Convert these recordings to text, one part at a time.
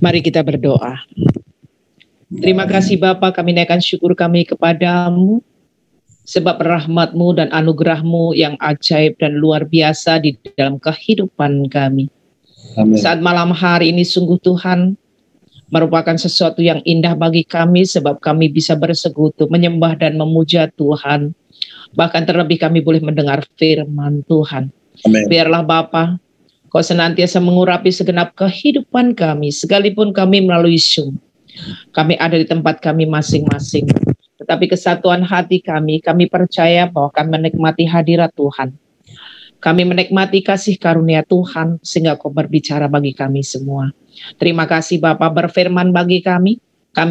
Mari kita berdoa. Terima kasih Bapa, kami naikkan syukur kami kepadamu, sebab rahmat-Mu dan anugerah-Mu yang ajaib dan luar biasa di dalam kehidupan kami. Amin. Saat malam hari ini sungguh Tuhan merupakan sesuatu yang indah bagi kami, sebab kami bisa bersekutu, menyembah dan memuja Tuhan. Bahkan terlebih kami boleh mendengar firman Tuhan. Amin. Biarlah Bapa, Kau senantiasa mengurapi segenap kehidupan kami, sekalipun kami melalui Zoom. Kami ada di tempat kami masing-masing. Tetapi kesatuan hati kami percaya bahwa kami menikmati hadirat Tuhan. Kami menikmati kasih karunia Tuhan, sehingga Kau berbicara bagi kami semua. Terima kasih Bapa, berfirman bagi kami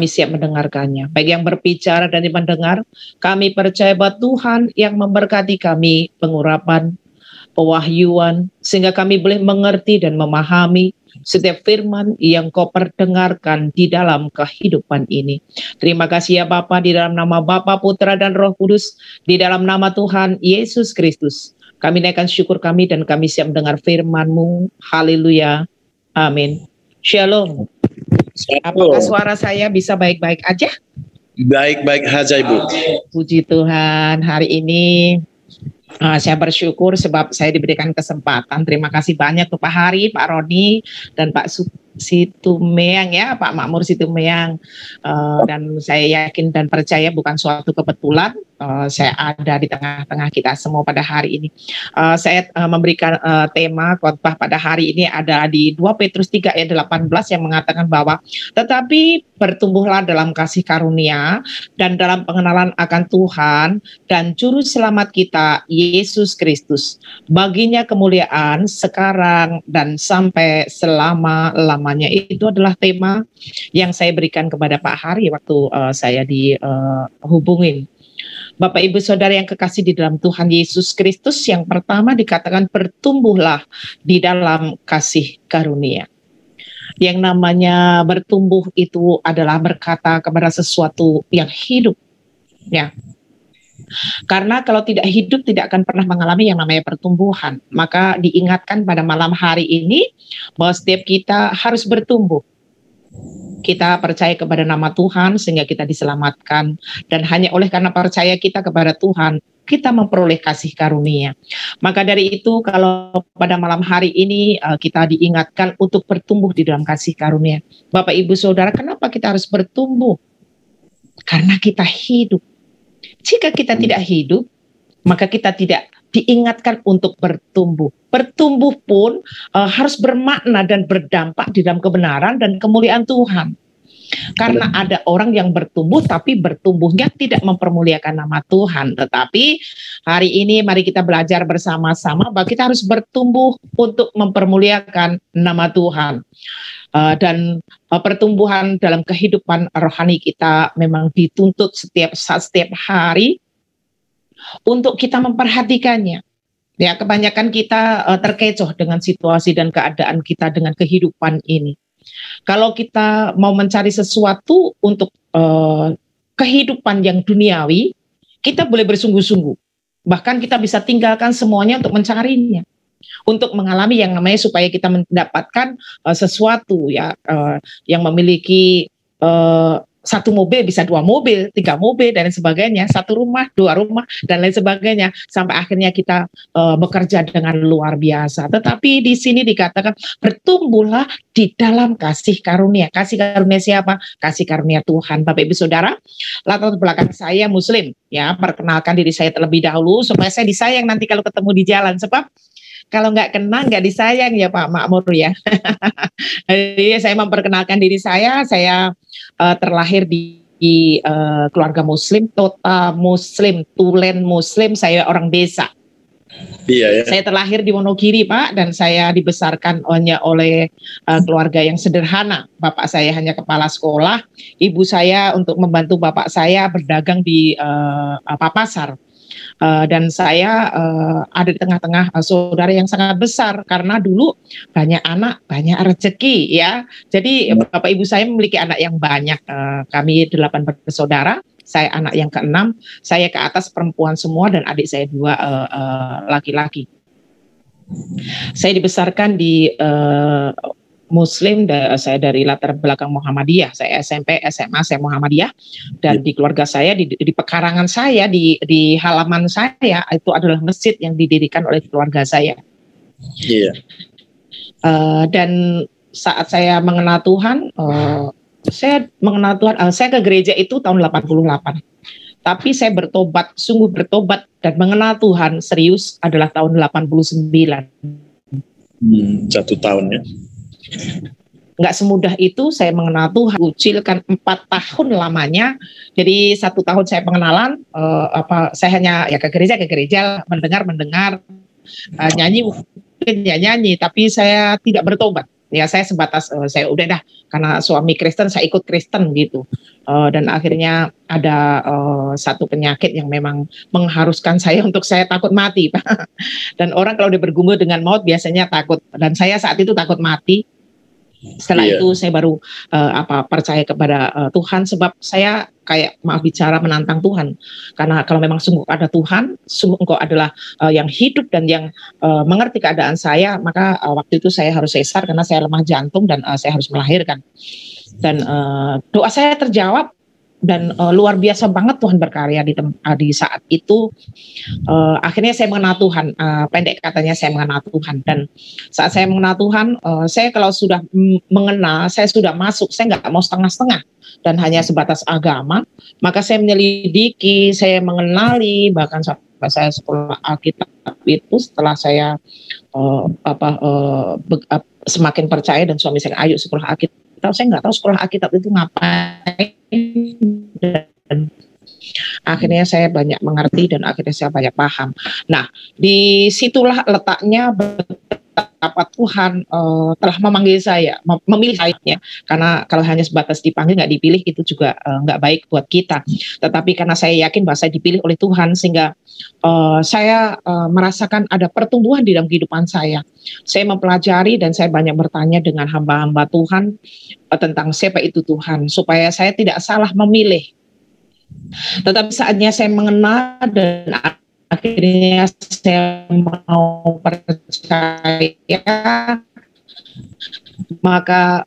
siap mendengarkannya. Baik yang berbicara dan yang mendengar, kami percaya bahwa Tuhan yang memberkati kami pengurapan, pewahyuan, sehingga kami boleh mengerti dan memahami setiap firman yang Kau perdengarkan di dalam kehidupan ini. Terima kasih ya Bapa, di dalam nama Bapa, Putra dan Roh Kudus, di dalam nama Tuhan Yesus Kristus, kami naikkan syukur kami dan kami siap mendengar firman-Mu. Haleluya. Amin. Shalom. Apakah suara saya bisa baik-baik aja? Baik-baik saja Ibu. Puji Tuhan, hari ini saya bersyukur sebab saya diberikan kesempatan. Terima kasih banyak tuh Pak Hari, Pak Roni, dan Pak Situmeang ya, Pak Makmur Situmeang. Dan saya yakin dan percaya bukan suatu kebetulan saya ada di tengah-tengah kita semua pada hari ini. Saya memberikan tema khotbah pada hari ini ada di 2 Petrus 3 ayat 18 yang mengatakan bahwa tetapi bertumbuhlah dalam kasih karunia dan dalam pengenalan akan Tuhan dan Juru Selamat kita, Yesus Kristus. Baginya kemuliaan sekarang dan sampai selama-lamanya. Itu adalah tema yang saya berikan kepada Pak Hari waktu saya dihubungin. Bapak Ibu Saudara yang kekasih di dalam Tuhan Yesus Kristus, yang pertama dikatakan bertumbuhlah di dalam kasih karunia. Yang namanya bertumbuh itu adalah berkata kepada sesuatu yang hidup, ya. Karena kalau tidak hidup tidak akan pernah mengalami yang namanya pertumbuhan. Maka diingatkan pada malam hari ini bahwa setiap kita harus bertumbuh. Kita percaya kepada nama Tuhan sehingga kita diselamatkan, dan hanya oleh karena percaya kita kepada Tuhan kita memperoleh kasih karunia. Maka dari itu kalau pada malam hari ini kita diingatkan untuk bertumbuh di dalam kasih karunia. Bapak Ibu Saudara, kenapa kita harus bertumbuh? Karena kita hidup. Jika kita tidak hidup, maka kita tidak diingatkan untuk bertumbuh. Bertumbuh pun harus bermakna dan berdampak di dalam kebenaran dan kemuliaan Tuhan. Karena ada orang yang bertumbuh tapi bertumbuhnya tidak mempermuliakan nama Tuhan. Tetapi hari ini mari kita belajar bersama-sama bahwa kita harus bertumbuh untuk mempermuliakan nama Tuhan. Dan pertumbuhan dalam kehidupan rohani kita memang dituntut setiap saat, setiap hari untuk kita memperhatikannya. Ya, kebanyakan kita terkecoh dengan situasi dan keadaan kita dengan kehidupan ini. Kalau kita mau mencari sesuatu untuk kehidupan yang duniawi, kita boleh bersungguh-sungguh. Bahkan kita bisa tinggalkan semuanya untuk mencarinya, untuk mengalami yang namanya supaya kita mendapatkan sesuatu ya, yang memiliki satu mobil bisa 2 mobil, 3 mobil dan lain sebagainya, 1 rumah, 2 rumah dan lain sebagainya, sampai akhirnya kita bekerja dengan luar biasa. Tetapi di sini dikatakan bertumbuhlah di dalam kasih karunia. Kasih karunia siapa? Kasih karunia Tuhan. Bapak Ibu Saudara, latar belakang saya Muslim ya, perkenalkan diri saya terlebih dahulu supaya saya disayang nanti kalau ketemu di jalan, sebab kalau nggak kenal nggak disayang ya Pak Makmur ya. Jadi saya memperkenalkan diri saya terlahir di keluarga Muslim, Tota Muslim, Tulen Muslim, saya orang desa. Iya ya. Saya terlahir di Wonogiri Pak, dan saya dibesarkan hanya oleh keluarga yang sederhana. Bapak saya hanya kepala sekolah, ibu saya untuk membantu bapak saya berdagang di pasar. Dan saya ada di tengah-tengah saudara yang sangat besar karena dulu banyak anak, banyak rezeki ya. Jadi bapak ibu saya memiliki anak yang banyak. Kami 8 bersaudara, saya anak yang ke-6, saya ke atas perempuan semua dan adik saya 2 laki-laki. Saya dibesarkan di Muslim, saya dari latar belakang Muhammadiyah. Saya SMP, SMA, saya Muhammadiyah. Dan di keluarga saya, di pekarangan saya, di halaman saya, itu adalah masjid yang didirikan oleh keluarga saya. Iya. Dan saat saya mengenal Tuhan, saya ke gereja itu tahun 88. Tapi saya bertobat, sungguh bertobat dan mengenal Tuhan serius adalah tahun 89. 1 tahun ya. Nggak semudah itu saya mengenal Tuhan. Kucilkan 4 tahun lamanya. Jadi 1 tahun saya pengenalan, saya hanya ya ke gereja, mendengar, nyanyi mungkin ya nyanyi, tapi saya tidak bertobat. Ya saya sebatas saya udah dah karena suami Kristen saya ikut Kristen gitu. Dan akhirnya ada satu penyakit yang memang mengharuskan saya untuk saya takut mati. Dan orang kalau udah bergumul dengan maut biasanya takut, dan saya saat itu takut mati. Setelah itu saya baru percaya kepada Tuhan, sebab saya kayak maaf bicara menantang Tuhan, karena kalau memang sungguh ada Tuhan, sungguh Engkau adalah yang hidup dan yang mengerti keadaan saya, maka waktu itu saya harus sesar karena saya lemah jantung dan saya harus melahirkan. Dan doa saya terjawab. Dan luar biasa banget Tuhan berkarya di saat itu. Akhirnya saya mengenal Tuhan, pendek katanya saya mengenal Tuhan. Dan saat saya mengenal Tuhan, saya kalau sudah mengenal, saya sudah masuk, saya nggak mau setengah-setengah dan hanya sebatas agama. Maka saya menyelidiki, saya mengenali, bahkan sampai saya sekolah Alkitab itu setelah saya semakin percaya dan suami saya, ayo sekolah Alkitab. Saya nggak tahu sekolah Alkitab itu ngapain. Dan akhirnya saya banyak mengerti dan akhirnya saya banyak paham. Nah, disitulah letaknya betapa Tuhan telah memanggil saya, memilih saya. Karena kalau hanya sebatas dipanggil nggak dipilih itu juga nggak baik buat kita. Tetapi karena saya yakin bahwa saya dipilih oleh Tuhan, sehingga saya merasakan ada pertumbuhan di dalam kehidupan saya. Saya mempelajari dan saya banyak bertanya dengan hamba-hamba Tuhan tentang siapa itu Tuhan, supaya saya tidak salah memilih. Tetapi saatnya saya mengenal dan akhirnya saya mau percaya, maka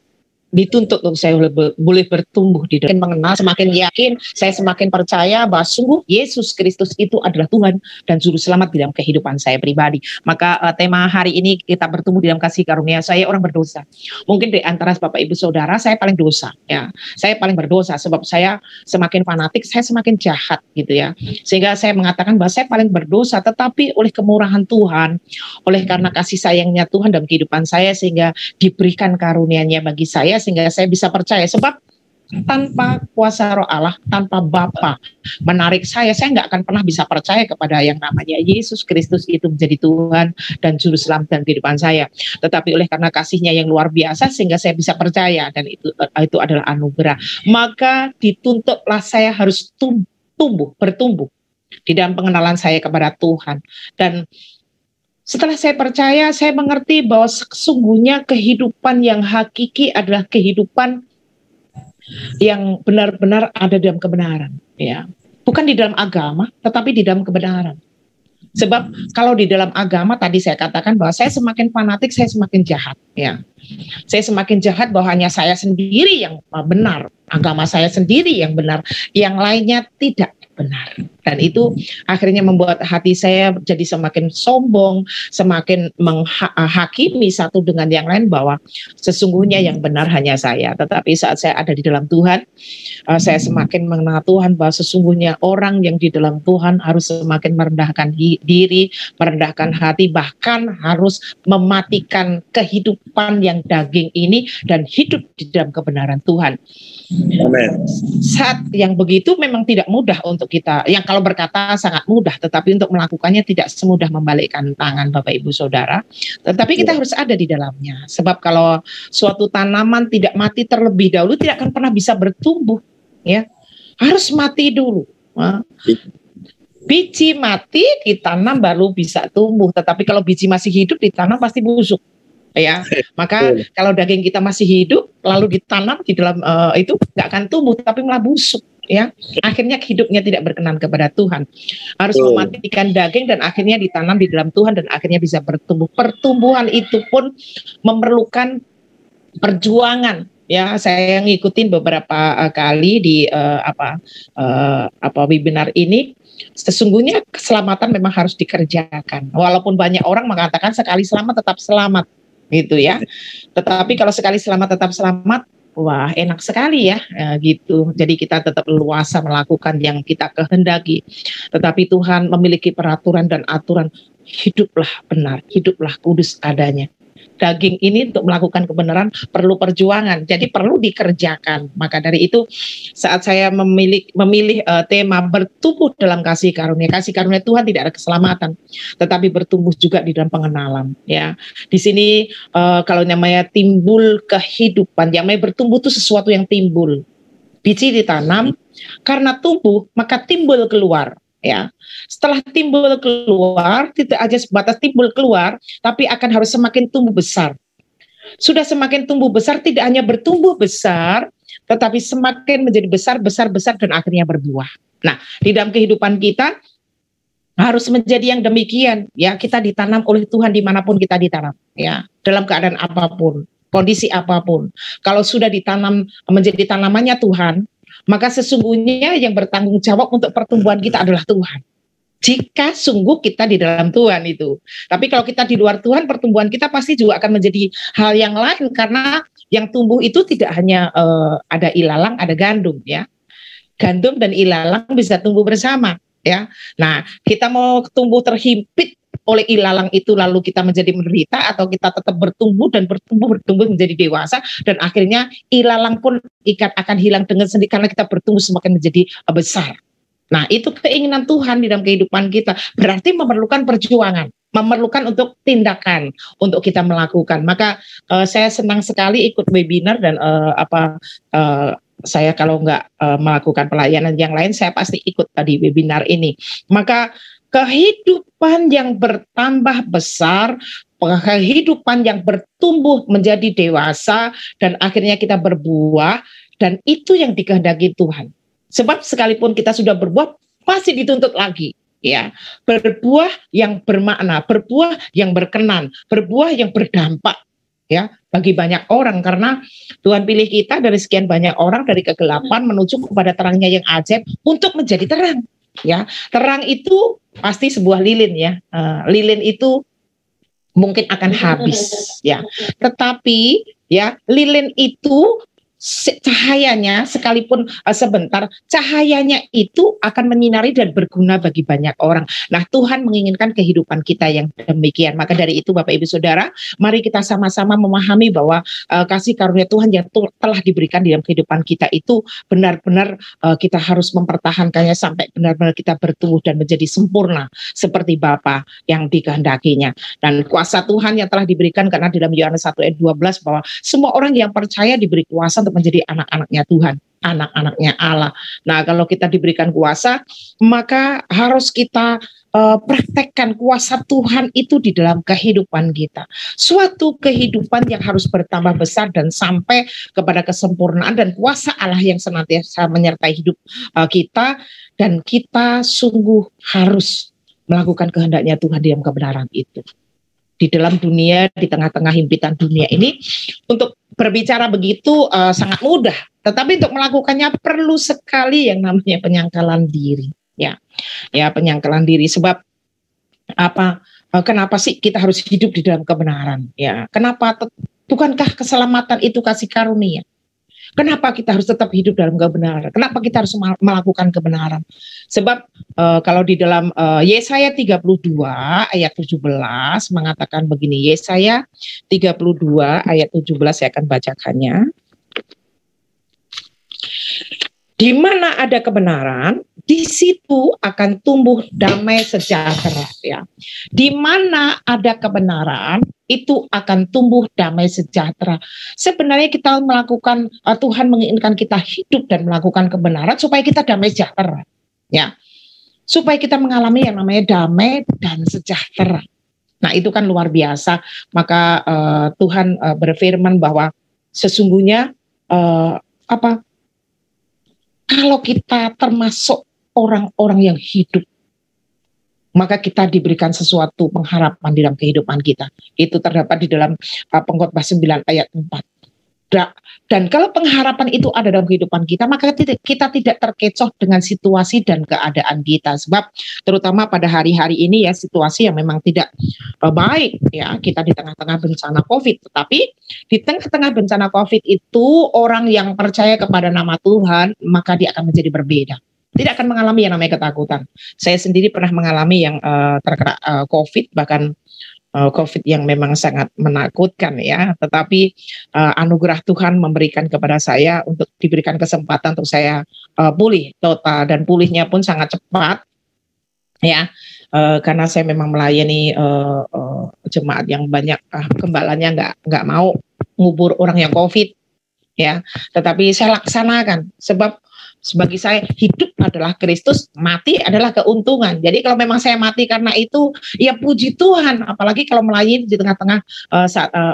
dituntut untuk saya boleh bertumbuh di dalam mengenal, semakin yakin, saya semakin percaya bahwa sungguh Yesus Kristus itu adalah Tuhan dan Juru Selamat di dalam kehidupan saya pribadi. Maka tema hari ini kita bertumbuh di dalam kasih karunia. Saya orang berdosa. Mungkin di antara Bapak Ibu Saudara saya paling dosa. Ya, saya paling berdosa sebab saya semakin fanatik, saya semakin jahat gitu ya. Sehingga saya mengatakan bahwa saya paling berdosa, tetapi oleh kemurahan Tuhan, oleh karena kasih sayangnya Tuhan dalam kehidupan saya, sehingga diberikan karunia-Nya bagi saya, sehingga saya bisa percaya. Sebab tanpa kuasa Roh Allah, tanpa Bapa menarik saya nggak akan pernah bisa percaya kepada yang namanya Yesus Kristus itu menjadi Tuhan dan Juru Selamat dalam kehidupan saya. Tetapi oleh karena kasih-Nya yang luar biasa, sehingga saya bisa percaya, dan itu adalah anugerah. Maka dituntutlah saya harus bertumbuh di dalam pengenalan saya kepada Tuhan. Dan setelah saya percaya, saya mengerti bahwa sesungguhnya kehidupan yang hakiki adalah kehidupan yang benar-benar ada dalam kebenaran. Ya, bukan di dalam agama, tetapi di dalam kebenaran. Sebab kalau di dalam agama tadi saya katakan bahwa saya semakin fanatik, saya semakin jahat. Ya, saya semakin jahat bahwa hanya saya sendiri yang benar, agama saya sendiri yang benar, yang lainnya tidak benar. Dan itu akhirnya membuat hati saya jadi semakin sombong, semakin menghakimi satu dengan yang lain bahwa sesungguhnya yang benar hanya saya. Tetapi saat saya ada di dalam Tuhan, saya semakin mengenal Tuhan bahwa sesungguhnya orang yang di dalam Tuhan harus semakin merendahkan diri, merendahkan hati, bahkan harus mematikan kehidupan yang daging ini dan hidup di dalam kebenaran Tuhan. Amin. Saat yang begitu memang tidak mudah untuk kita. Yang kalau berkata sangat mudah, tetapi untuk melakukannya tidak semudah membalikkan tangan Bapak Ibu Saudara. Tetapi kita harus ada di dalamnya. Sebab kalau suatu tanaman tidak mati terlebih dahulu, tidak akan pernah bisa bertumbuh. Ya, harus mati dulu. Biji mati ditanam baru bisa tumbuh. Tetapi kalau biji masih hidup ditanam pasti busuk. Ya, maka kalau daging kita masih hidup lalu ditanam di dalam itu nggak akan tumbuh, tapi malah busuk. Ya, akhirnya hidupnya tidak berkenan kepada Tuhan. Harus mematikan daging dan akhirnya ditanam di dalam Tuhan dan akhirnya bisa bertumbuh. Pertumbuhan itu pun memerlukan perjuangan. Ya, saya ngikutin beberapa kali di webinar ini. Sesungguhnya keselamatan memang harus dikerjakan. Walaupun banyak orang mengatakan sekali selamat tetap selamat, gitu ya. Tetapi kalau sekali selamat tetap selamat, wah enak sekali ya, gitu. Jadi kita tetap leluasa melakukan yang kita kehendaki. Tetapi Tuhan memiliki peraturan dan aturan. Hiduplah benar, hiduplah kudus adanya. Daging ini untuk melakukan kebenaran perlu perjuangan, jadi perlu dikerjakan. Maka dari itu saat saya memilih tema bertumbuh dalam kasih karunia Tuhan tidak ada keselamatan, tetapi bertumbuh juga di dalam pengenalan. Ya, di sini kalau namanya timbul kehidupan, yang namanya bertumbuh itu sesuatu yang timbul. Biji ditanam, karena tumbuh maka timbul keluar. Ya, setelah timbul keluar, tidak aja sebatas timbul keluar, tapi akan harus semakin tumbuh besar. Sudah semakin tumbuh besar, tidak hanya bertumbuh besar, tetapi semakin menjadi besar, dan akhirnya berbuah. Nah, di dalam kehidupan kita harus menjadi yang demikian. Ya, kita ditanam oleh Tuhan dimanapun kita ditanam. Ya, dalam keadaan apapun, kondisi apapun. Kalau sudah ditanam menjadi tanamannya Tuhan, maka sesungguhnya yang bertanggung jawab untuk pertumbuhan kita adalah Tuhan. Jika sungguh kita di dalam Tuhan itu. Tapi kalau kita di luar Tuhan, pertumbuhan kita pasti juga akan menjadi hal yang lain. Karena yang tumbuh itu tidak hanya ada ilalang, ada gandum ya. Gandum dan ilalang bisa tumbuh bersama ya. Nah, kita mau tumbuh terhimpit oleh ilalang itu lalu kita menjadi menderita, atau kita tetap bertumbuh menjadi dewasa, dan akhirnya ilalang pun akan hilang dengan sendiri karena kita bertumbuh semakin menjadi besar. Nah, itu keinginan Tuhan di dalam kehidupan kita, berarti memerlukan perjuangan, memerlukan untuk tindakan untuk kita melakukan. Maka saya senang sekali ikut webinar dan saya kalau nggak melakukan pelayanan yang lain, saya pasti ikut tadi webinar ini. Maka kehidupan yang bertambah besar, kehidupan yang bertumbuh menjadi dewasa, dan akhirnya kita berbuah, dan itu yang dikehendaki Tuhan. Sebab sekalipun kita sudah berbuah, pasti dituntut lagi. Ya, berbuah yang bermakna, berbuah yang berkenan, berbuah yang berdampak. Ya, bagi banyak orang, karena Tuhan pilih kita dari sekian banyak orang, dari kegelapan menuju kepada terangnya yang ajaib untuk menjadi terang. Ya, terang itu pasti sebuah lilin ya. Lilin itu mungkin akan habis ya. Tetapi ya, lilin itu cahayanya sekalipun sebentar, cahayanya itu akan menyinari dan berguna bagi banyak orang. Nah, Tuhan menginginkan kehidupan kita yang demikian. Maka dari itu Bapak Ibu Saudara, mari kita sama-sama memahami bahwa kasih karunia Tuhan yang telah diberikan di dalam kehidupan kita itu benar-benar kita harus mempertahankannya sampai benar-benar kita bertumbuh dan menjadi sempurna seperti Bapa yang dikehendakinya. Dan kuasa Tuhan yang telah diberikan, karena di dalam Yohanes 1 ayat 12 bahwa semua orang yang percaya diberi kuasa untuk menjadi anak-anaknya Tuhan, anak-anaknya Allah. Nah, kalau kita diberikan kuasa, maka harus kita praktekkan kuasa Tuhan itu di dalam kehidupan kita. Suatu kehidupan yang harus bertambah besar dan sampai kepada kesempurnaan, dan kuasa Allah yang senantiasa menyertai hidup kita, dan kita sungguh harus melakukan kehendaknya Tuhan di dalam kebenaran itu. Di dalam dunia, di tengah-tengah himpitan dunia ini, untuk berbicara begitu sangat mudah, tetapi untuk melakukannya perlu sekali yang namanya penyangkalan diri. Ya, penyangkalan diri. Sebab apa? Kenapa sih kita harus hidup di dalam kebenaran? Ya, kenapa? Bukankah keselamatan itu kasih karunia? Kenapa kita harus tetap hidup dalam kebenaran? Kenapa kita harus melakukan kebenaran? Sebab kalau di dalam Yesaya 32 ayat 17 mengatakan begini. Yesaya 32 ayat 17 saya akan bacakannya. Di mana ada kebenaran, di situ akan tumbuh damai sejahtera. Ya. Di mana ada kebenaran, itu akan tumbuh damai sejahtera. Sebenarnya kita melakukan, Tuhan menginginkan kita hidup dan melakukan kebenaran supaya kita damai sejahtera. Ya, supaya kita mengalami yang namanya damai dan sejahtera. Nah, itu kan luar biasa. Maka Tuhan berfirman bahwa sesungguhnya kalau kita termasuk orang-orang yang hidup, maka kita diberikan sesuatu pengharapan di dalam kehidupan kita. Itu terdapat di dalam Pengkhotbah 9 ayat 4. Dan kalau pengharapan itu ada dalam kehidupan kita, maka kita tidak terkecoh dengan situasi dan keadaan kita. Sebab terutama pada hari-hari ini ya, situasi yang memang tidak baik ya, kita di tengah-tengah bencana COVID. Tetapi di tengah-tengah bencana COVID itu, orang yang percaya kepada nama Tuhan, maka dia akan menjadi berbeda. Tidak akan mengalami yang namanya ketakutan. Saya sendiri pernah mengalami yang terkena COVID, bahkan COVID yang memang sangat menakutkan ya, tetapi anugerah Tuhan memberikan kepada saya untuk diberikan kesempatan untuk saya pulih total, dan pulihnya pun sangat cepat ya, karena saya memang melayani jemaat yang banyak gembalanya nggak mau ngubur orang yang COVID ya, tetapi saya laksanakan sebab bagi saya hidup adalah Kristus, mati adalah keuntungan. Jadi kalau memang saya mati karena itu, ya puji Tuhan. Apalagi kalau melayani di tengah-tengah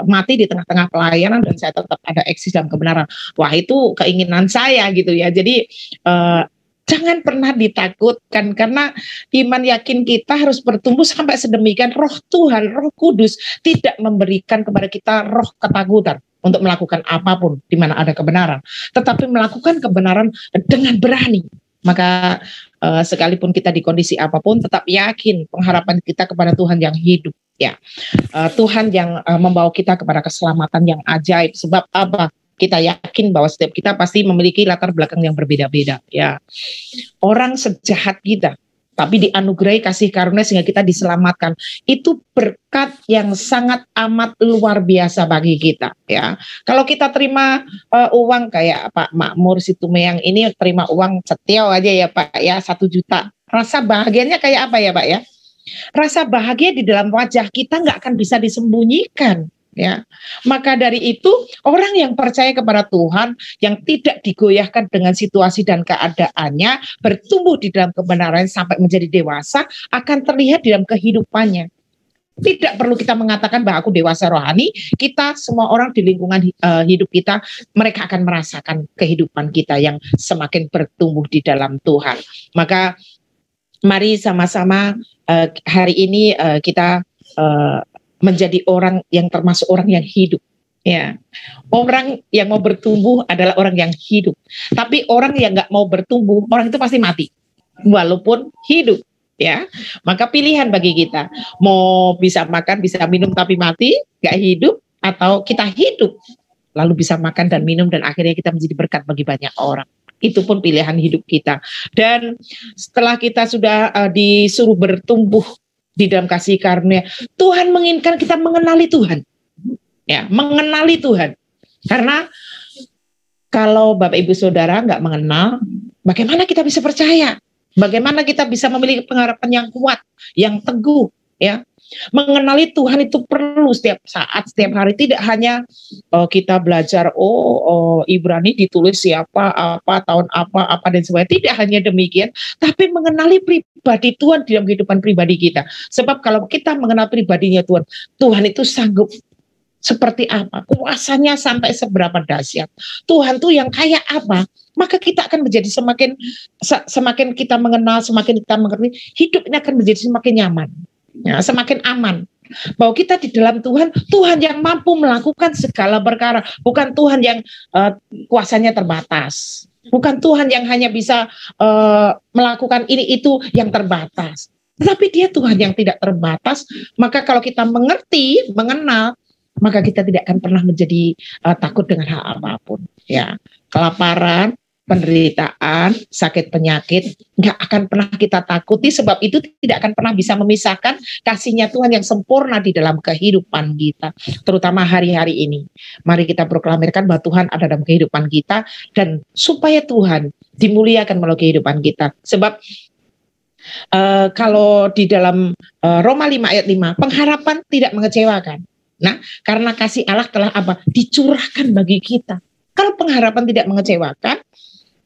mati di tengah-tengah pelayanan dan saya tetap ada eksis dalam kebenaran. Wah, itu keinginan saya gitu ya. Jadi jangan pernah ditakutkan, karena iman yakin kita harus bertumbuh sampai sedemikian. Roh Tuhan, Roh Kudus tidak memberikan kepada kita roh ketakutan untuk melakukan apapun di mana ada kebenaran, tetapi melakukan kebenaran dengan berani. Maka sekalipun kita di kondisi apapun, tetap yakin pengharapan kita kepada Tuhan yang hidup ya. Tuhan yang membawa kita kepada keselamatan yang ajaib. Sebab apa? Kita yakin bahwa setiap kita pasti memiliki latar belakang yang berbeda-beda ya. Orang sejahat kita, tapi dianugerahi kasih karunia sehingga kita diselamatkan. Itu berkat yang sangat amat luar biasa bagi kita ya. Kalau kita terima uang kayak Pak Makmur Situmeang ini, terima uang setiau aja ya Pak ya, 1 juta. Rasa bahagianya kayak apa ya Pak ya? Rasa bahagia di dalam wajah kita nggak akan bisa disembunyikan ya. Maka dari itu, orang yang percaya kepada Tuhan, yang tidak digoyahkan dengan situasi dan keadaannya, bertumbuh di dalam kebenaran sampai menjadi dewasa, akan terlihat di dalam kehidupannya. Tidak perlu kita mengatakan bahwa aku dewasa rohani, kita semua orang di lingkungan hidup kita, mereka akan merasakan kehidupan kita yang semakin bertumbuh di dalam Tuhan. Maka mari sama-sama hari ini kita menjadi orang yang termasuk orang yang hidup ya. Orang yang mau bertumbuh adalah orang yang hidup. Tapi orang yang nggak mau bertumbuh, orang itu pasti mati walaupun hidup ya. Maka pilihan bagi kita, mau bisa makan bisa minum tapi mati nggak hidup, atau kita hidup lalu bisa makan dan minum dan akhirnya kita menjadi berkat bagi banyak orang. Itu pun pilihan hidup kita. Dan setelah kita sudah disuruh bertumbuh di dalam kasih karunia, Tuhan menginginkan kita mengenali Tuhan ya, mengenali Tuhan. Karena kalau Bapak Ibu Saudara nggak mengenal, bagaimana kita bisa percaya? Bagaimana kita bisa memiliki pengharapan yang kuat, yang teguh ya? Mengenali Tuhan itu perlu setiap saat, setiap hari. Tidak hanya kita belajar Ibrani ditulis siapa, apa, tahun apa dan sebagainya. Tidak hanya demikian, tapi mengenali pribadi Tuhan dalam kehidupan pribadi kita. Sebab kalau kita mengenal pribadinya Tuhan, Tuhan itu sanggup seperti apa, kuasanya sampai seberapa dahsyat, Tuhan tuh yang kayak apa, maka kita akan menjadi semakin kita mengenal, semakin kita mengerti, hidup ini akan menjadi semakin nyaman ya, semakin aman. Bahwa kita di dalam Tuhan, Tuhan yang mampu melakukan segala perkara, bukan Tuhan yang kuasanya terbatas, bukan Tuhan yang hanya bisa melakukan ini itu yang terbatas, tetapi Dia Tuhan yang tidak terbatas. Maka kalau kita mengerti, mengenal, maka kita tidak akan pernah menjadi takut dengan hal apapun ya. Kelaparan, penderitaan, sakit penyakit nggak akan pernah kita takuti, sebab itu tidak akan pernah bisa memisahkan kasih-Nya Tuhan yang sempurna di dalam kehidupan kita, terutama hari-hari ini. Mari kita proklamirkan bahwa Tuhan ada dalam kehidupan kita, dan supaya Tuhan dimuliakan melalui kehidupan kita. Sebab kalau di dalam Roma 5 ayat 5, pengharapan tidak mengecewakan. Nah, karena kasih Allah telah apa? Dicurahkan bagi kita. Kalau pengharapan tidak mengecewakan,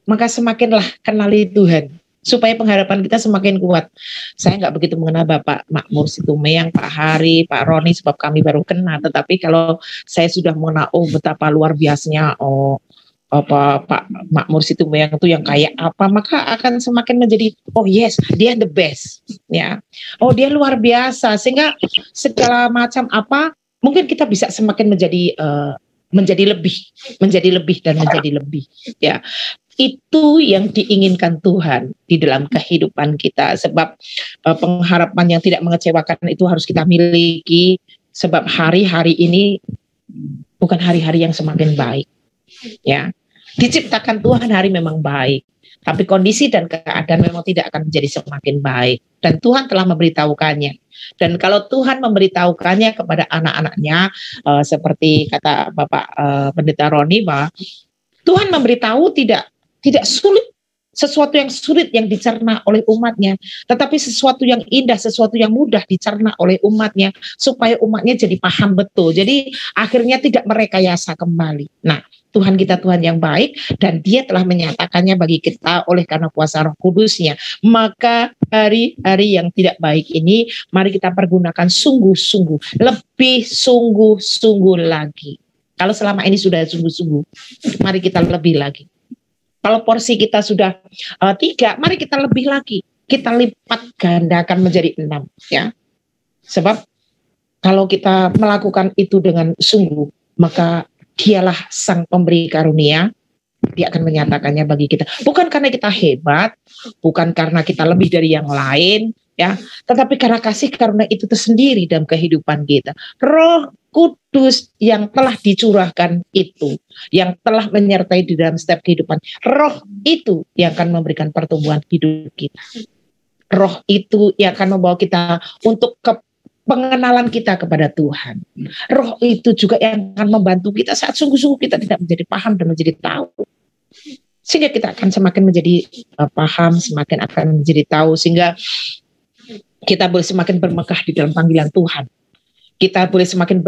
maka semakinlah kenali Tuhan, supaya pengharapan kita semakin kuat. Saya nggak begitu mengenal Bapak Makmur Situmeang, Pak Hari, Pak Roni, sebab kami baru kenal. Tetapi kalau saya sudah mengenal, betapa luar biasanya, Pak Makmur Situmeang itu yang kayak apa, maka akan semakin menjadi, yes, dia the best, ya. Dia luar biasa, sehingga segala macam apa, mungkin kita bisa semakin menjadi menjadi lebih dan menjadi lebih, ya. Itu yang diinginkan Tuhan di dalam kehidupan kita, sebab pengharapan yang tidak mengecewakan itu harus kita miliki, sebab hari-hari ini bukan hari-hari yang semakin baik, ya. Diciptakan Tuhan hari memang baik, tapi kondisi dan keadaan memang tidak akan menjadi semakin baik, dan Tuhan telah memberitahukannya. Dan kalau Tuhan memberitahukannya kepada anak-anaknya, seperti kata Bapak Pendeta Roni, bahwa Tuhan memberitahu tidak sulit, sesuatu yang sulit yang dicerna oleh umatnya, tetapi sesuatu yang indah, sesuatu yang mudah dicerna oleh umatnya, supaya umatnya jadi paham betul. Jadi akhirnya tidak merekayasa kembali. Nah, Tuhan kita Tuhan yang baik, dan Dia telah menyatakannya bagi kita oleh karena kuasa Roh Kudus-Nya. Maka hari-hari yang tidak baik ini, mari kita pergunakan sungguh-sungguh, lebih sungguh-sungguh lagi. Kalau selama ini sudah sungguh-sungguh, mari kita lebih lagi. Kalau porsi kita sudah 3, mari kita lebih lagi. Kita lipat gandakan menjadi 6, ya. Sebab kalau kita melakukan itu dengan sungguh, maka Dialah Sang Pemberi Karunia. Dia akan menyatakannya bagi kita. Bukan karena kita hebat, bukan karena kita lebih dari yang lain, ya, tetapi karena kasih karunia itu tersendiri dalam kehidupan kita. Roh Kudus yang telah dicurahkan itu, yang telah menyertai di dalam setiap kehidupan. Roh itu yang akan memberikan pertumbuhan hidup kita. Roh itu yang akan membawa kita untuk ke pengenalan kita kepada Tuhan. Roh itu juga yang akan membantu kita saat sungguh-sungguh kita tidak menjadi paham dan menjadi tahu. Sehingga kita akan semakin menjadi paham, semakin akan menjadi tahu, sehingga kita boleh semakin bermegah di dalam panggilan Tuhan. Kita boleh semakin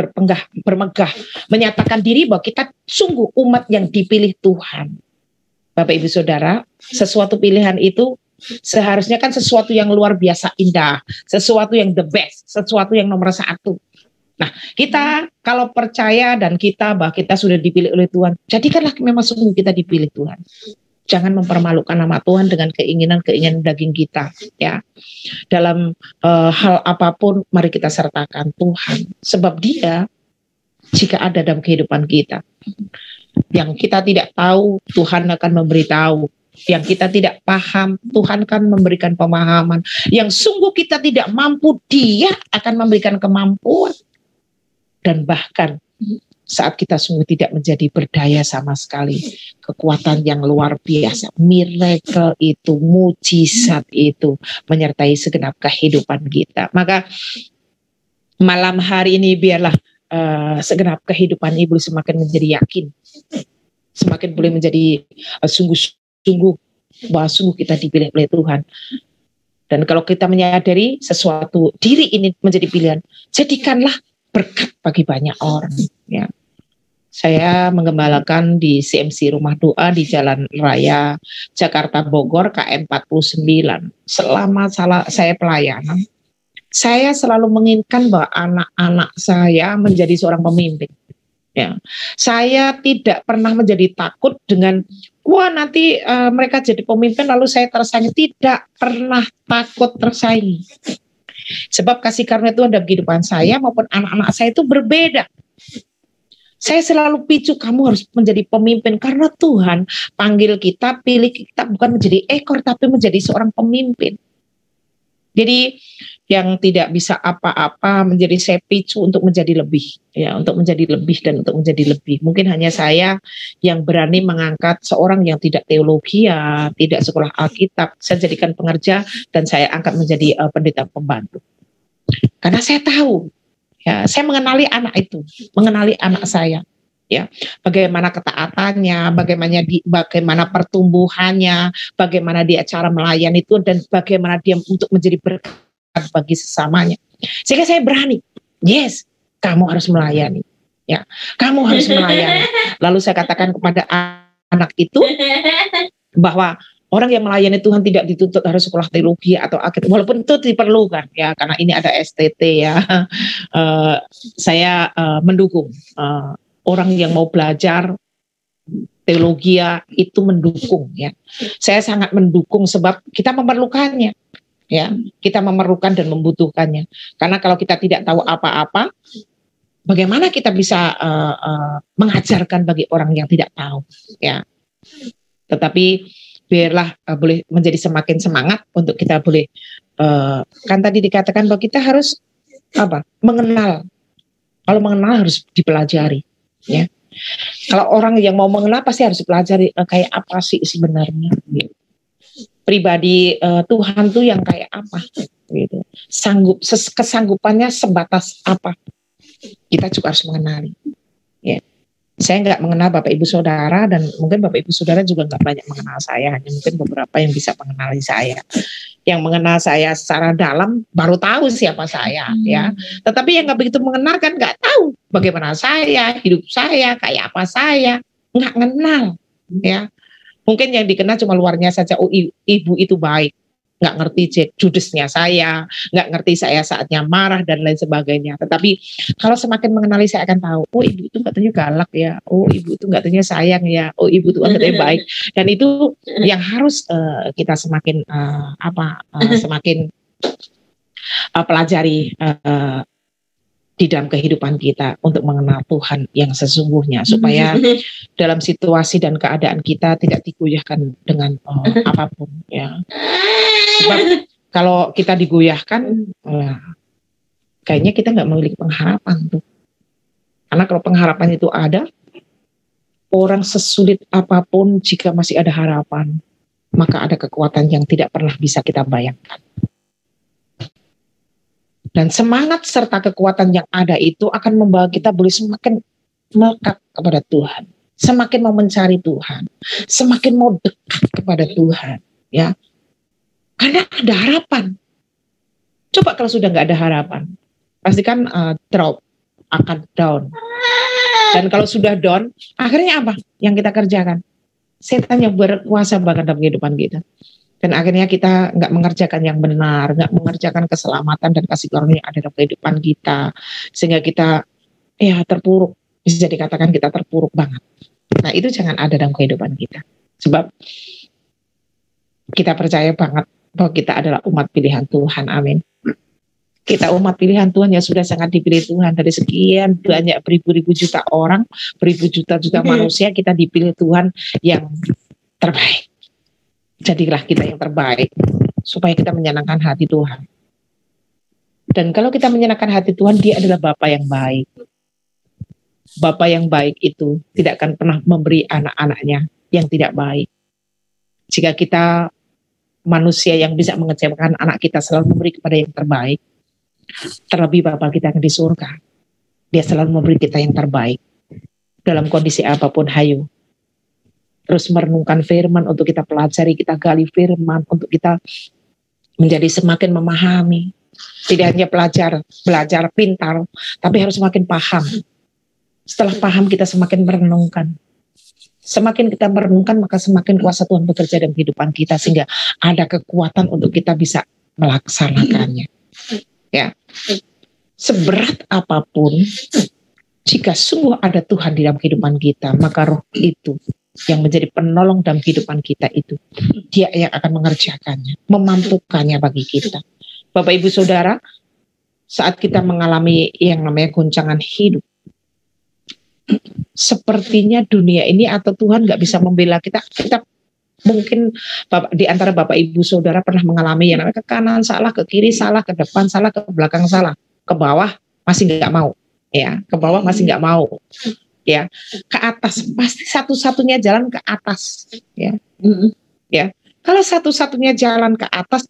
bermegah, menyatakan diri bahwa kita sungguh umat yang dipilih Tuhan. Bapak Ibu Saudara, sesuatu pilihan itu seharusnya kan sesuatu yang luar biasa indah, sesuatu yang the best, sesuatu yang nomor 1. Nah, kita kalau percaya dan kita bahwa kita sudah dipilih oleh Tuhan, jadikanlah memang sungguh kita dipilih Tuhan. Jangan mempermalukan nama Tuhan dengan keinginan-keinginan daging kita, ya. Dalam hal apapun, mari kita sertakan Tuhan, sebab Dia jika ada dalam kehidupan kita, yang kita tidak tahu, Tuhan akan memberitahu. Yang kita tidak paham, Tuhan akan memberikan pemahaman. Yang sungguh kita tidak mampu, Dia akan memberikan kemampuan. Dan bahkan saat kita sungguh tidak menjadi berdaya sama sekali, kekuatan yang luar biasa, miracle itu, mujizat itu menyertai segenap kehidupan kita. Maka malam hari ini biarlah segenap kehidupan Ibu semakin menjadi yakin, semakin boleh menjadi sungguh-sungguh bahwa sungguh kita dipilih oleh Tuhan. Dan kalau kita menyadari sesuatu diri ini menjadi pilihan, jadikanlah berkat bagi banyak orang, ya. Saya menggembalakan di CMC Rumah Doa di Jalan Raya Jakarta Bogor KM 49. Selama saya pelayanan, saya selalu menginginkan bahwa anak-anak saya menjadi seorang pemimpin. Ya, saya tidak pernah menjadi takut dengan wah nanti mereka jadi pemimpin lalu saya tersaingi. Tidak pernah takut tersaingi. Sebab kasih karunia Tuhan dalam kehidupan saya maupun anak-anak saya itu berbeda. Saya selalu picu, kamu harus menjadi pemimpin karena Tuhan panggil kita, pilih kita bukan menjadi ekor tapi menjadi seorang pemimpin. Jadi yang tidak bisa apa-apa menjadi saya picu untuk menjadi lebih, ya, untuk menjadi lebih dan untuk menjadi lebih. Mungkin hanya saya yang berani mengangkat seorang yang tidak teologi, ya, tidak sekolah Alkitab, saya jadikan pengerja dan saya angkat menjadi pendeta pembantu. Karena saya tahu, ya, saya mengenali anak itu, mengenali anak saya. Ya, bagaimana ketaatannya, bagaimana pertumbuhannya, bagaimana dia cara melayani itu, dan bagaimana dia untuk menjadi berkat bagi sesamanya. Sehingga saya berani, yes, kamu harus melayani, ya, kamu harus melayani. Lalu saya katakan kepada anak itu bahwa orang yang melayani Tuhan tidak dituntut harus sekolah teologi atau Alkitab, walaupun itu diperlukan, ya, karena ini ada STT, ya. Saya mendukung. Orang yang mau belajar teologi itu mendukung, ya. Saya sangat mendukung sebab kita memerlukannya, ya. Kita memerlukan dan membutuhkannya. Karena kalau kita tidak tahu apa-apa, bagaimana kita bisa mengajarkan bagi orang yang tidak tahu, ya. Tetapi biarlah boleh menjadi semakin semangat untuk kita boleh kan tadi dikatakan bahwa kita harus mengenal. Kalau mengenal harus dipelajari, ya. Kalau orang yang mau mengenal pasti harus dipelajari kayak apa sih sebenarnya, gitu. Pribadi Tuhan tuh yang kayak apa, gitu. Kesanggupannya sebatas apa, kita juga harus mengenali, ya. Saya nggak mengenal Bapak Ibu Saudara, dan mungkin Bapak Ibu Saudara juga nggak banyak mengenal saya, hanya mungkin beberapa yang bisa mengenali saya. Yang mengenal saya secara dalam baru tahu siapa saya, ya. Tetapi yang nggak begitu mengenal kan nggak tahu bagaimana saya, hidup saya, kayak apa saya, nggak kenal, ya. Mungkin yang dikenal cuma luarnya saja, oh ibu itu baik. Nggak ngerti judesnya saya, nggak ngerti saya saatnya marah dan lain sebagainya. Tetapi kalau semakin mengenali saya akan tahu, oh ibu itu katanya galak ya, oh ibu itu katanya sayang ya, oh ibu itu katanya baik. Dan itu yang harus kita semakin semakin pelajari di dalam kehidupan kita untuk mengenal Tuhan yang sesungguhnya, supaya dalam situasi dan keadaan kita tidak digoyahkan dengan apapun, ya. Sebab kalau kita digoyahkan, kayaknya kita nggak memiliki pengharapan tuh. Karena kalau pengharapan itu ada, orang sesulit apapun jika masih ada harapan, maka ada kekuatan yang tidak pernah bisa kita bayangkan. Dan semangat serta kekuatan yang ada itu akan membawa kita boleh semakin melekat kepada Tuhan, semakin mau mencari Tuhan, semakin mau dekat kepada Tuhan, ya. Karena ada harapan. Coba kalau sudah nggak ada harapan, pasti kan drop, akan down. Dan kalau sudah down, akhirnya apa yang kita kerjakan? Setan yang berkuasa bahkan dalam kehidupan kita. Dan akhirnya kita nggak mengerjakan yang benar, nggak mengerjakan keselamatan dan kasih karunia yang ada dalam kehidupan kita, sehingga kita terpuruk, bisa dikatakan kita terpuruk banget. Nah itu jangan ada dalam kehidupan kita, sebab kita percaya banget bahwa kita adalah umat pilihan Tuhan, amin. Kita umat pilihan Tuhan yang sudah sangat dipilih Tuhan. Dari sekian banyak beribu-ribu juta orang, beribu juta-juta manusia, kita dipilih Tuhan yang terbaik. Jadilah kita yang terbaik, supaya kita menyenangkan hati Tuhan. Dan kalau kita menyenangkan hati Tuhan, Dia adalah Bapa yang baik. Bapa yang baik itu tidak akan pernah memberi anak-anaknya yang tidak baik. Jika kita manusia yang bisa mengecewakan anak kita selalu memberi kepada yang terbaik, terlebih Bapa kita yang di surga, Dia selalu memberi kita yang terbaik. Dalam kondisi apapun, hayu terus merenungkan firman untuk kita pelajari, kita gali firman untuk kita menjadi semakin memahami. Tidak hanya belajar pintar, tapi harus semakin paham. Setelah paham, kita semakin merenungkan. Semakin kita merenungkan, maka semakin kuasa Tuhan bekerja dalam kehidupan kita, sehingga ada kekuatan untuk kita bisa melaksanakannya. Ya, seberat apapun, jika sungguh ada Tuhan di dalam kehidupan kita, maka Roh itu yang menjadi penolong dalam kehidupan kita itu, Dia yang akan mengerjakannya, memampukannya bagi kita. Bapak Ibu Saudara, saat kita mengalami yang namanya goncangan hidup, sepertinya dunia ini atau Tuhan nggak bisa membela kita. Kita mungkin di antara Bapak Ibu Saudara pernah mengalami yang namanya ke kanan salah, ke kiri salah, ke depan salah, ke belakang salah, ke bawah masih nggak mau, ya, ke bawah masih nggak mau. Ya, ke atas pasti satu-satunya jalan ke atas, ya. Ya, kalau satu-satunya jalan ke atas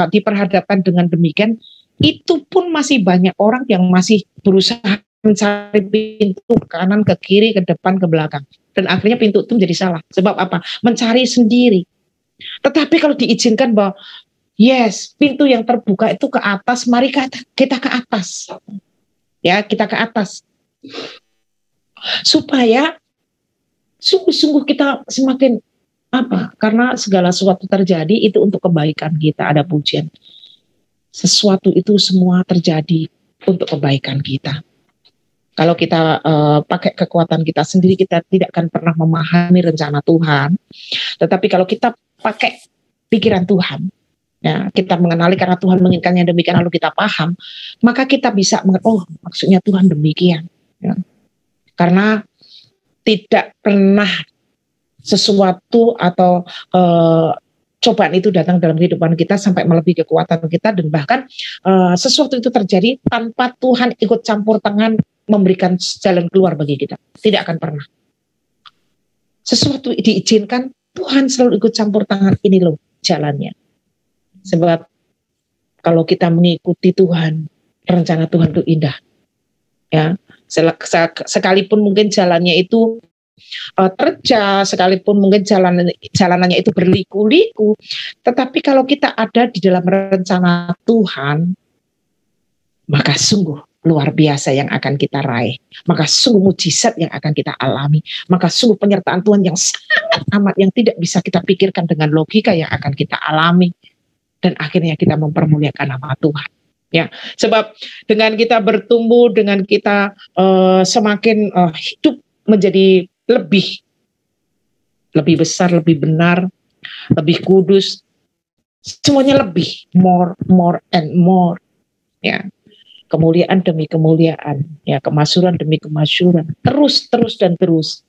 diperhadapkan dengan demikian, itu pun masih banyak orang yang masih berusaha mencari pintu ke kanan, ke kiri, ke depan, ke belakang, dan akhirnya pintu itu menjadi salah. Sebab apa? Mencari sendiri. Tetapi kalau diizinkan bahwa yes, pintu yang terbuka itu ke atas, mari kita ke atas, ya, kita ke atas. Supaya sungguh-sungguh kita semakin karena segala sesuatu terjadi itu untuk kebaikan kita. Ada pujian, sesuatu itu semua terjadi untuk kebaikan kita. Kalau kita pakai kekuatan kita sendiri, kita tidak akan pernah memahami rencana Tuhan. Tetapi kalau kita pakai pikiran Tuhan, Ya, kita mengenali karena Tuhan menginginkannya demikian, lalu kita paham, maka kita bisa oh maksudnya Tuhan demikian. Ya. Karena tidak pernah sesuatu atau cobaan itu datang dalam kehidupan kita sampai melebihi kekuatan kita, dan bahkan sesuatu itu terjadi tanpa Tuhan ikut campur tangan memberikan jalan keluar bagi kita. Tidak akan pernah. Sesuatu diizinkan, Tuhan selalu ikut campur tangan, ini loh jalannya. Sebab kalau kita mengikuti Tuhan, rencana Tuhan itu indah. Ya, sekalipun mungkin jalannya itu terjal, sekalipun mungkin jalanannya itu berliku-liku, tetapi kalau kita ada di dalam rencana Tuhan, maka sungguh luar biasa yang akan kita raih, maka sungguh mujizat yang akan kita alami, maka sungguh penyertaan Tuhan yang sangat amat yang tidak bisa kita pikirkan dengan logika yang akan kita alami. Dan akhirnya kita mempermuliakan nama Tuhan. Ya, sebab dengan kita bertumbuh, dengan kita semakin hidup menjadi lebih besar, lebih benar, lebih kudus, semuanya lebih, more and more. Ya, kemuliaan demi kemuliaan, ya, kemasyhuran demi kemasyhuran, terus dan terus.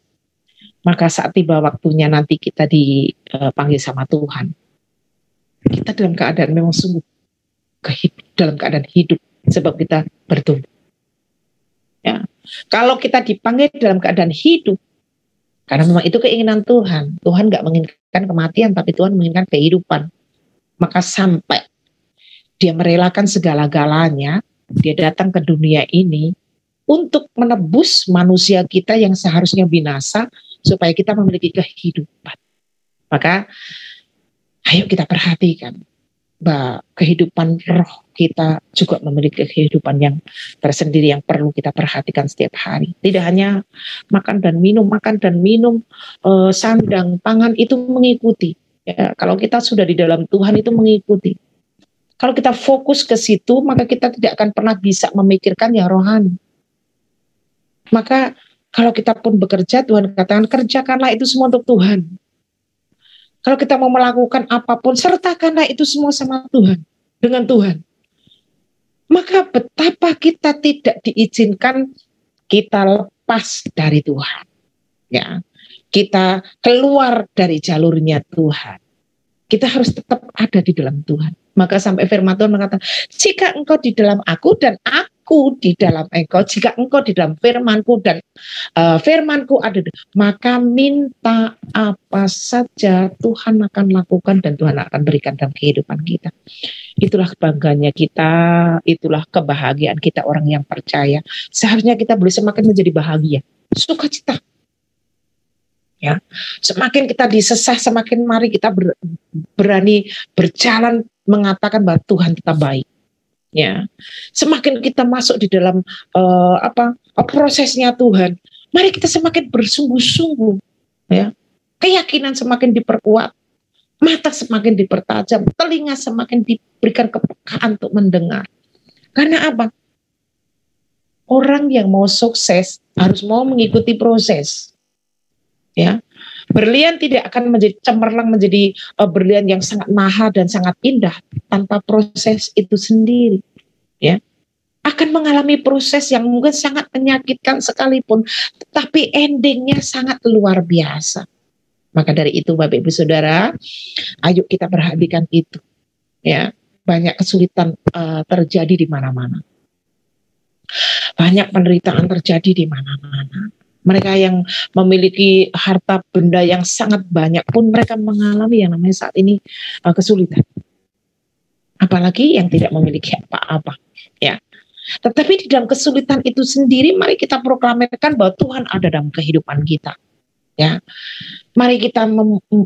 Maka saat tiba waktunya nanti kita dipanggil sama Tuhan, kita dalam keadaan memang sungguh dalam keadaan hidup, sebab kita bertumbuh. Ya. Kalau kita dipanggil dalam keadaan hidup, karena memang itu keinginan Tuhan. Tuhan nggak menginginkan kematian, tapi Tuhan menginginkan kehidupan. Maka sampai Dia merelakan segala-galanya, Dia datang ke dunia ini untuk menebus manusia kita yang seharusnya binasa, supaya kita memiliki kehidupan. Maka ayo kita perhatikan bahwa kehidupan roh kita juga memiliki kehidupan yang tersendiri yang perlu kita perhatikan setiap hari. Tidak hanya makan dan minum, sandang, pangan itu mengikuti. Ya, kalau kita sudah di dalam Tuhan itu mengikuti. Kalau kita fokus ke situ, maka kita tidak akan pernah bisa memikirkan yang rohani. Maka kalau kita pun bekerja, Tuhan katakan kerjakanlah itu semua untuk Tuhan. Kalau kita mau melakukan apapun, sertakanlah itu semua sama Tuhan, dengan Tuhan. Maka betapa kita tidak diizinkan kita lepas dari Tuhan. Ya, kita keluar dari jalurnya Tuhan. Kita harus tetap ada di dalam Tuhan. Maka sampai firman Tuhan mengatakan, jika engkau di dalam aku dan aku di dalam engkau, jika engkau di dalam firmanku dan firmanku ada, maka minta apa saja Tuhan akan lakukan dan Tuhan akan berikan dalam kehidupan kita. Itulah kebanggaannya kita, itulah kebahagiaan kita orang yang percaya. Seharusnya kita boleh semakin menjadi bahagia, sukacita. Ya, semakin kita disesah, semakin mari kita berani berjalan mengatakan bahwa Tuhan kita baik. Ya, semakin kita masuk di dalam prosesnya Tuhan, mari kita semakin bersungguh-sungguh. Ya, keyakinan semakin diperkuat, mata semakin dipertajam, telinga semakin diberikan kepekaan untuk mendengar. Karena apa? Orang yang mau sukses harus mau mengikuti proses. Ya, berlian tidak akan menjadi cemerlang menjadi berlian yang sangat mahal dan sangat indah tanpa proses itu sendiri. Ya, akan mengalami proses yang mungkin sangat menyakitkan sekalipun, tetapi endingnya sangat luar biasa. Maka dari itu, Bapak Ibu Saudara, ayo kita perhatikan itu. Ya, banyak kesulitan terjadi di mana-mana. Banyak penderitaan terjadi di mana-mana. Mereka yang memiliki harta benda yang sangat banyak pun mereka mengalami yang namanya saat ini kesulitan. Apalagi yang tidak memiliki apa-apa. Ya. Tetapi di dalam kesulitan itu sendiri, mari kita proklamirkan bahwa Tuhan ada dalam kehidupan kita. Ya, mari kita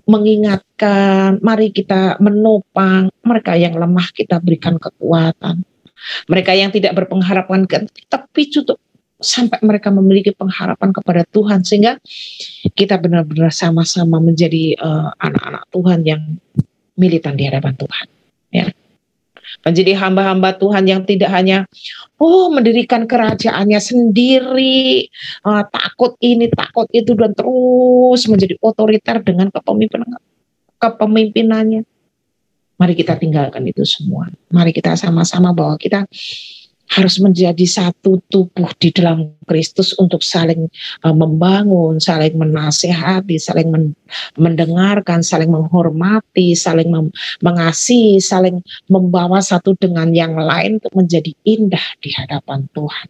mengingatkan, mari kita menopang mereka yang lemah, kita berikan kekuatan. Mereka yang tidak berpengharapan, tapi cukup sampai mereka memiliki pengharapan kepada Tuhan, sehingga kita benar-benar sama-sama menjadi anak-anak Tuhan yang militan di hadapan Tuhan. Ya. Menjadi hamba-hamba Tuhan yang tidak hanya mendirikan kerajaannya sendiri, takut ini, takut itu, dan terus menjadi otoriter dengan kepemimpinannya. Mari kita tinggalkan itu semua. Mari kita sama-sama bahwa kita harus menjadi satu tubuh di dalam Kristus untuk saling membangun, saling menasehati, saling mendengarkan, saling menghormati, saling mengasihi, saling membawa satu dengan yang lain untuk menjadi indah di hadapan Tuhan.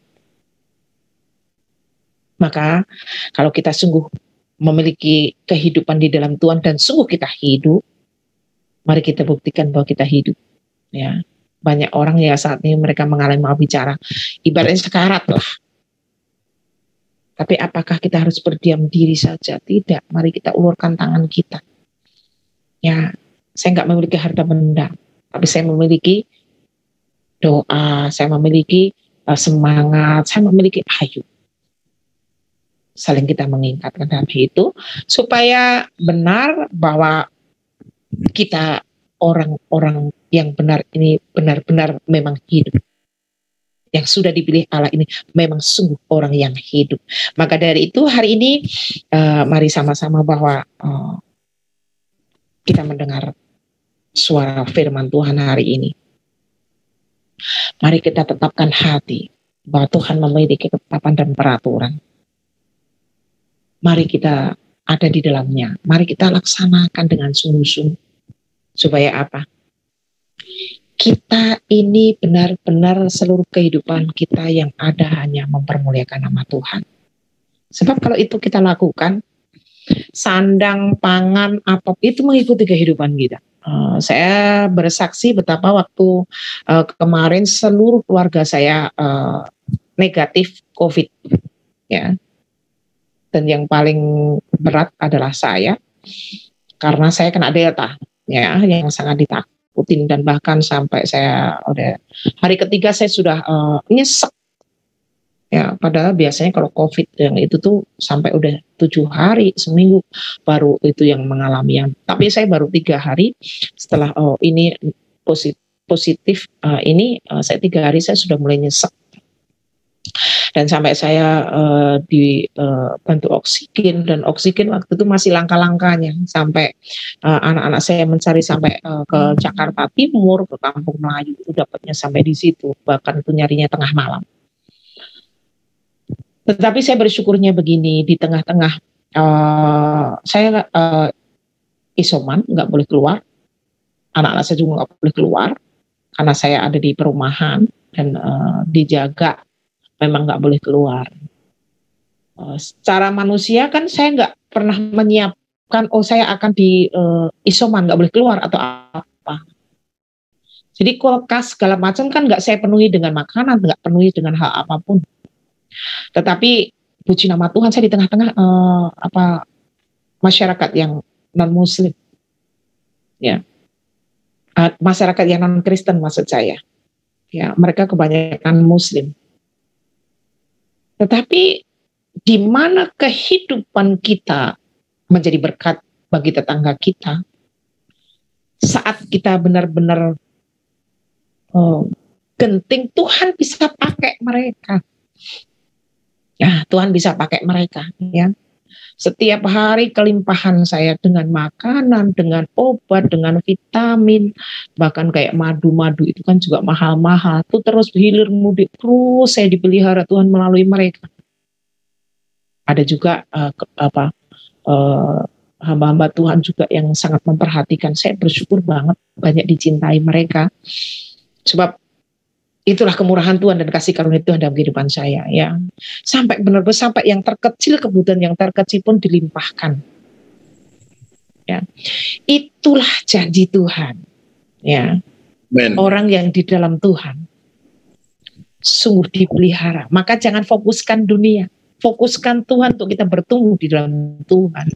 Maka kalau kita sungguh memiliki kehidupan di dalam Tuhan dan sungguh kita hidup, mari kita buktikan bahwa kita hidup. Ya, banyak orang ya saat ini mereka mengalami mal bicara, ibaratnya sekarat lah. Tapi apakah kita harus berdiam diri saja? Tidak. Mari kita ulurkan tangan kita. Ya, saya nggak memiliki harta benda, tapi saya memiliki doa, saya memiliki semangat, saya memiliki ayu. Saling kita mengingatkan dalam itu supaya benar bahwa kita orang-orang yang benar ini benar-benar memang hidup. Yang sudah dipilih Allah ini memang sungguh orang yang hidup. Maka dari itu hari ini mari sama-sama bahwa kita mendengar suara firman Tuhan hari ini. Mari kita tetapkan hati bahwa Tuhan memiliki ketetapan dan peraturan. Mari kita ada di dalamnya. Mari kita laksanakan dengan sungguh-sungguh. Supaya apa? Kita ini benar-benar seluruh kehidupan kita yang ada hanya mempermuliakan nama Tuhan. Sebab kalau itu kita lakukan, sandang, pangan, apapun itu mengikuti kehidupan kita. Saya bersaksi betapa waktu kemarin seluruh keluarga saya negatif COVID, ya. Dan yang paling berat adalah saya, karena saya kena Delta, ya, yang sangat ditakutin dan bahkan sampai saya udah hari ketiga saya sudah nyesek, ya. Padahal biasanya kalau COVID yang itu tuh sampai udah 7 hari, seminggu baru itu yang mengalami yang. Tapi saya baru 3 hari setelah ini positif ini saya 3 hari saya sudah mulai nyesek. Dan sampai saya dibantu oksigen, dan oksigen waktu itu masih langka-langkanya, sampai anak-anak saya mencari sampai ke Jakarta Timur, ke Kampung Melayu, itu dapatnya sampai di situ, bahkan itu nyarinya tengah malam. Tetapi saya bersyukurnya begini, di tengah-tengah saya isoman, nggak boleh keluar, anak-anak saya juga nggak boleh keluar, karena saya ada di perumahan dan dijaga. Memang nggak boleh keluar. Secara manusia kan saya nggak pernah menyiapkan, saya akan di isoman, nggak boleh keluar atau apa. Jadi kulkas segala macam kan nggak saya penuhi dengan makanan, nggak penuhi dengan hal apapun. Tetapi puji nama Tuhan, saya di tengah-tengah masyarakat yang non Muslim, ya, masyarakat yang non Kristen maksud saya, ya, mereka kebanyakan Muslim. Tetapi di mana kehidupan kita menjadi berkat bagi tetangga kita, saat kita benar-benar genting, Tuhan bisa pakai mereka. Ya, Tuhan bisa pakai mereka. Ya, setiap hari kelimpahan saya dengan makanan, dengan obat, dengan vitamin, bahkan kayak madu-madu itu kan juga mahal-mahal. Itu terus hilir mudik, terus saya dipelihara Tuhan melalui mereka. Ada juga hamba-hamba Tuhan juga yang sangat memperhatikan. Saya bersyukur banget banyak dicintai mereka. Sebab itulah kemurahan Tuhan dan kasih karunia Tuhan dalam kehidupan saya, ya. Sampai benar-benar sampai yang terkecil, kebutuhan yang terkecil pun dilimpahkan. Ya. Itulah janji Tuhan. Ya. Amen. Orang yang di dalam Tuhan sungguh dipelihara. Maka jangan fokuskan dunia, fokuskan Tuhan untuk kita bertumbuh di dalam Tuhan.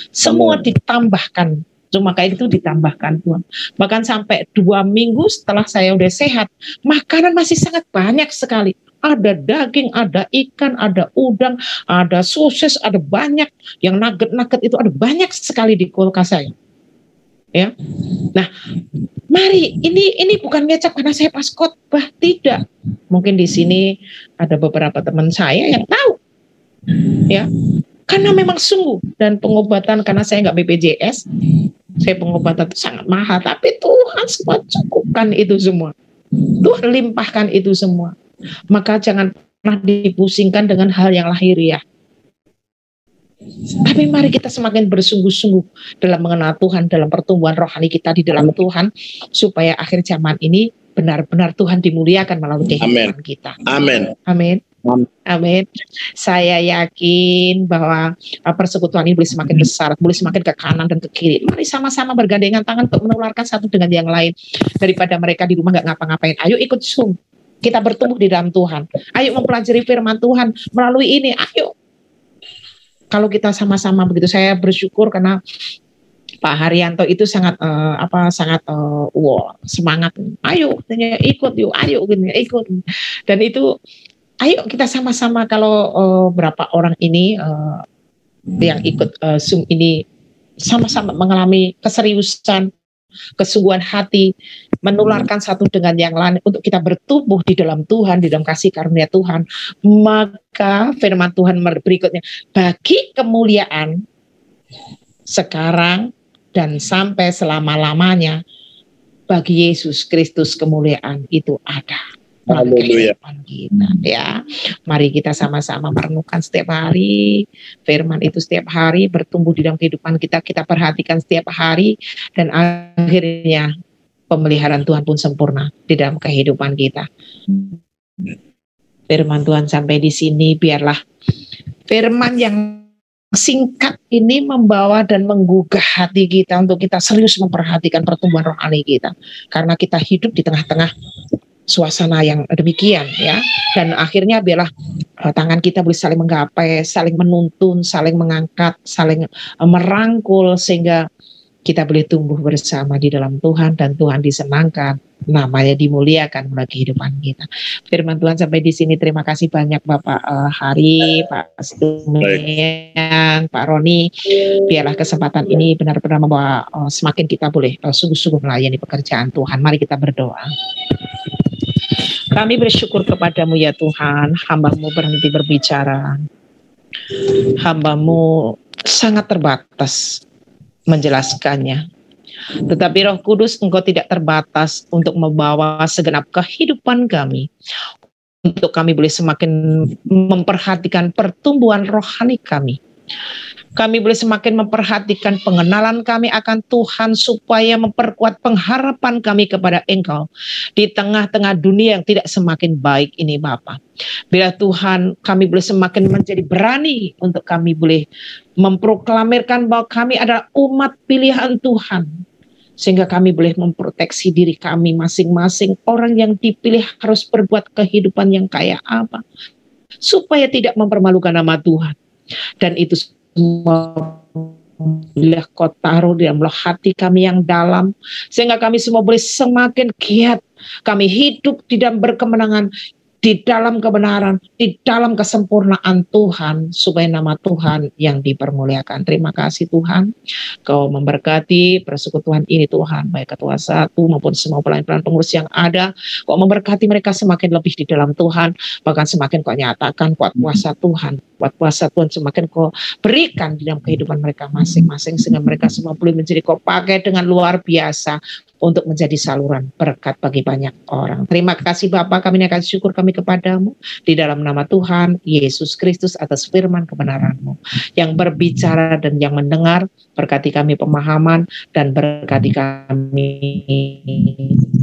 Semua ditambahkan. Maka itu ditambahkan Tuhan. Bahkan sampai 2 minggu setelah saya udah sehat, makanan masih sangat banyak sekali. Ada daging, ada ikan, ada udang, ada sosis, ada banyak. Yang nugget-nugget itu ada banyak sekali di kulkas saya. Ya, nah, mari ini bukan ngecap karena saya pas khotbah, tidak. Mungkin di sini ada beberapa teman saya yang tahu, ya, karena memang sungguh dan pengobatan karena saya nggak BPJS. Saya pengobatan itu sangat mahal, tapi Tuhan semua cukupkan itu semua. Tuhan limpahkan itu semua. Maka jangan pernah dipusingkan dengan hal yang lahiriah. Tapi mari kita semakin bersungguh-sungguh dalam mengenal Tuhan, dalam pertumbuhan rohani kita di dalam Tuhan, supaya akhir zaman ini benar-benar Tuhan dimuliakan melalui kehidupan kita. Amin. Amin. Amin. Saya yakin bahwa persekutuan ini boleh semakin besar, boleh semakin ke kanan dan ke kiri. Mari sama-sama bergandengan tangan untuk menularkan satu dengan yang lain. Daripada mereka di rumah nggak ngapa-ngapain, ayo ikut Zoom. Kita bertumbuh di dalam Tuhan. Ayo mempelajari firman Tuhan melalui ini. Ayo. Kalau kita sama-sama begitu, saya bersyukur karena Pak Haryanto itu sangat semangat. Ayo, ikut yuk, ayo ikut. Dan itu, ayo kita sama-sama kalau berapa orang ini yang ikut Zoom ini sama-sama mengalami keseriusan, kesungguhan hati, menularkan satu dengan yang lain untuk kita bertumbuh di dalam Tuhan, di dalam kasih karunia Tuhan. Maka firman Tuhan berikutnya, bagi kemuliaan sekarang dan sampai selama-lamanya, bagi Yesus Kristus kemuliaan itu ada. Haleluya. Kita, ya, mari kita sama-sama merenungkan setiap hari firman itu, setiap hari bertumbuh di dalam kehidupan kita. Kita perhatikan setiap hari, dan akhirnya pemeliharaan Tuhan pun sempurna di dalam kehidupan kita. Firman Tuhan sampai di sini, biarlah firman yang singkat ini membawa dan menggugah hati kita untuk kita serius memperhatikan pertumbuhan rohani kita, karena kita hidup di tengah-tengah suasana yang demikian, ya. Dan akhirnya biarlah tangan kita boleh saling menggapai, saling menuntun, saling mengangkat, saling merangkul, sehingga kita boleh tumbuh bersama di dalam Tuhan, dan Tuhan disenangkan, namanya dimuliakan melalui kehidupan kita. Firman Tuhan sampai di sini. Terima kasih banyak Bapak Hari, Pak Stumeyang, Pak Roni. Biarlah kesempatan ini benar-benar membawa semakin kita boleh sungguh-sungguh melayani pekerjaan Tuhan. Mari kita berdoa. Kami bersyukur kepadamu ya Tuhan, hamba-Mu berhenti berbicara. Hamba-Mu sangat terbatas menjelaskannya. Tetapi Roh Kudus, Engkau tidak terbatas untuk membawa segenap kehidupan kami. Untuk kami boleh semakin memperhatikan pertumbuhan rohani kami. Kami boleh semakin memperhatikan pengenalan kami akan Tuhan, supaya memperkuat pengharapan kami kepada Engkau di tengah-tengah dunia yang tidak semakin baik ini Bapa. Bila Tuhan, kami boleh semakin menjadi berani untuk kami boleh memproklamirkan bahwa kami adalah umat pilihan Tuhan, sehingga kami boleh memproteksi diri kami masing-masing. Orang yang dipilih harus berbuat kehidupan yang kayak apa, supaya tidak mempermalukan nama Tuhan. Dan itu semua bila Kau taruh di dalam hati kami yang dalam, sehingga kami semua boleh semakin giat. Kami hidup di dalam berkemenangan, di dalam kebenaran, di dalam kesempurnaan Tuhan, supaya nama Tuhan yang dipermuliakan. Terima kasih Tuhan, Kau memberkati persekutuan ini Tuhan, baik ketua satu maupun semua pelayan-pelayan pengurus yang ada. Kau memberkati mereka semakin lebih di dalam Tuhan, bahkan semakin Kau nyatakan kuat kuasa Tuhan. Kuat kuasa Tuhan semakin Kau berikan di dalam kehidupan mereka masing-masing, sehingga mereka semua boleh menjadi Kau pakai dengan luar biasa untuk menjadi saluran berkat bagi banyak orang. Terima kasih Bapa, kami akan syukur kami kepadamu di dalam nama Tuhan Yesus Kristus, atas firman kebenaran-Mu yang berbicara dan yang mendengar. Berkati kami pemahaman, dan berkati kami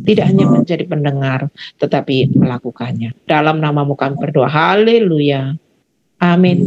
tidak hanya menjadi pendengar tetapi melakukannya. Dalam nama-Mu kami berdoa, haleluya, amin.